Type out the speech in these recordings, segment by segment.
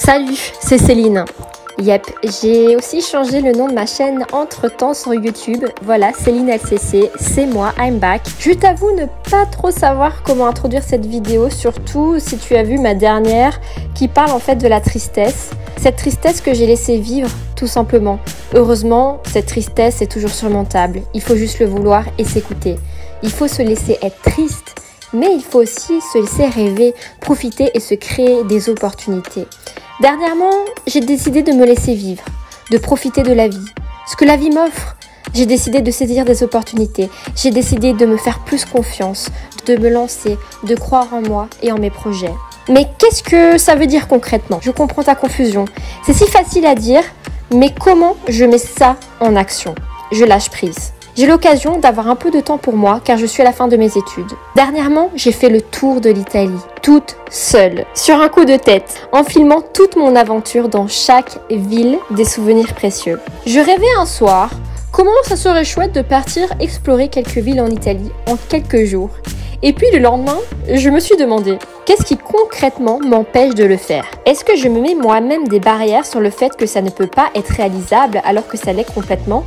Salut, c'est Céline. Yep, j'ai aussi changé le nom de ma chaîne entre-temps sur YouTube. Voilà, Céline LCC, c'est moi, I'm back. Je t'avoue ne pas trop savoir comment introduire cette vidéo, surtout si tu as vu ma dernière qui parle en fait de la tristesse. Cette tristesse que j'ai laissé vivre, tout simplement. Heureusement, cette tristesse est toujours surmontable. Il faut juste le vouloir et s'écouter. Il faut se laisser être triste, mais il faut aussi se laisser rêver, profiter et se créer des opportunités. Dernièrement, j'ai décidé de me laisser vivre, de profiter de la vie. Ce que la vie m'offre, j'ai décidé de saisir des opportunités. J'ai décidé de me faire plus confiance, de me lancer, de croire en moi et en mes projets. Mais qu'est-ce que ça veut dire concrètement? Je comprends ta confusion. C'est si facile à dire, mais comment je mets ça en action? Je lâche prise. J'ai l'occasion d'avoir un peu de temps pour moi car je suis à la fin de mes études. Dernièrement, j'ai fait le tour de l'Italie, toute seule, sur un coup de tête, en filmant toute mon aventure dans chaque ville, des souvenirs précieux. Je rêvais un soir, comment ça serait chouette de partir explorer quelques villes en Italie en quelques jours. Et puis le lendemain, je me suis demandé, qu'est-ce qui concrètement m'empêche de le faire? Est-ce que je me mets moi-même des barrières sur le fait que ça ne peut pas être réalisable alors que ça l'est complètement?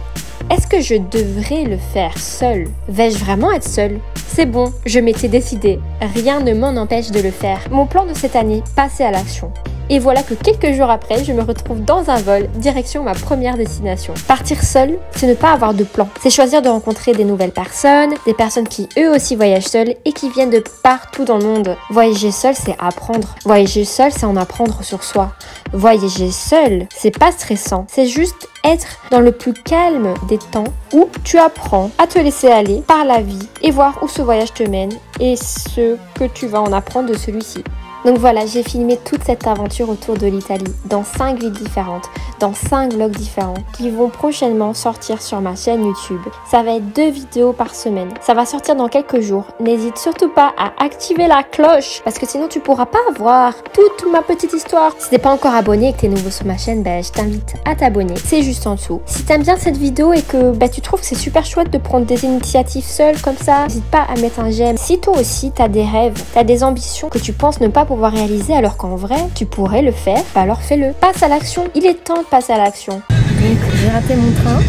Est-ce que je devrais le faire seule? Vais-je vraiment être seule? C'est bon, je m'étais décidée. Rien ne m'en empêche de le faire. Mon plan de cette année, passer à l'action. Et voilà que quelques jours après, je me retrouve dans un vol, direction ma première destination. Partir seule, c'est ne pas avoir de plan. C'est choisir de rencontrer des nouvelles personnes, des personnes qui eux aussi voyagent seules et qui viennent de partout dans le monde. Voyager seul, c'est apprendre. Voyager seul, c'est en apprendre sur soi. Voyager seul, c'est pas stressant. C'est juste être dans le plus calme des temps où tu apprends à te laisser aller par la vie et voir où ce voyage te mène et ce que tu vas en apprendre de celui-ci. Donc voilà, j'ai filmé toute cette aventure autour de l'Italie, dans 5 villes différentes, dans 5 vlogs différents, qui vont prochainement sortir sur ma chaîne YouTube. Ça va être 2 vidéos par semaine. Ça va sortir dans quelques jours. N'hésite surtout pas à activer la cloche, parce que sinon tu pourras pas voir toute ma petite histoire. Si t'es pas encore abonné et que t'es nouveau sur ma chaîne, je t'invite à t'abonner. C'est juste en dessous. Si t'aimes bien cette vidéo et que tu trouves que c'est super chouette de prendre des initiatives seule comme ça, n'hésite pas à mettre un j'aime. Si toi aussi t'as des rêves, t'as des ambitions que tu penses ne pas pouvoir réaliser alors qu'en vrai tu pourrais le faire, alors fais-le. Passe à l'action, il est temps de passer à l'action. Donc j'ai raté mon train.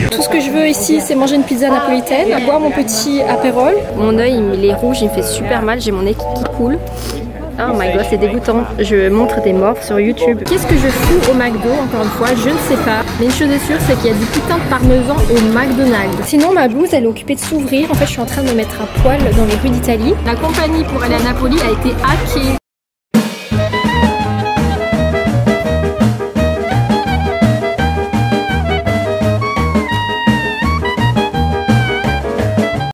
Tout ce que je veux ici, c'est manger une pizza napolitaine, boire mon petit apérol. Mon œil il est rouge, il me fait super mal, j'ai mon nez qui coule. Oh my god, c'est dégoûtant. Je montre des morts sur YouTube. Qu'est-ce que je fous au McDo, encore une fois, je ne sais pas. Mais une chose est sûre, c'est qu'il y a du putain de parmesan au McDonald's. Sinon, ma blouse, elle est occupée de s'ouvrir. En fait, je suis en train de me mettre à poil dans les rues d'Italie. La compagnie pour aller à Napoli a été hackée.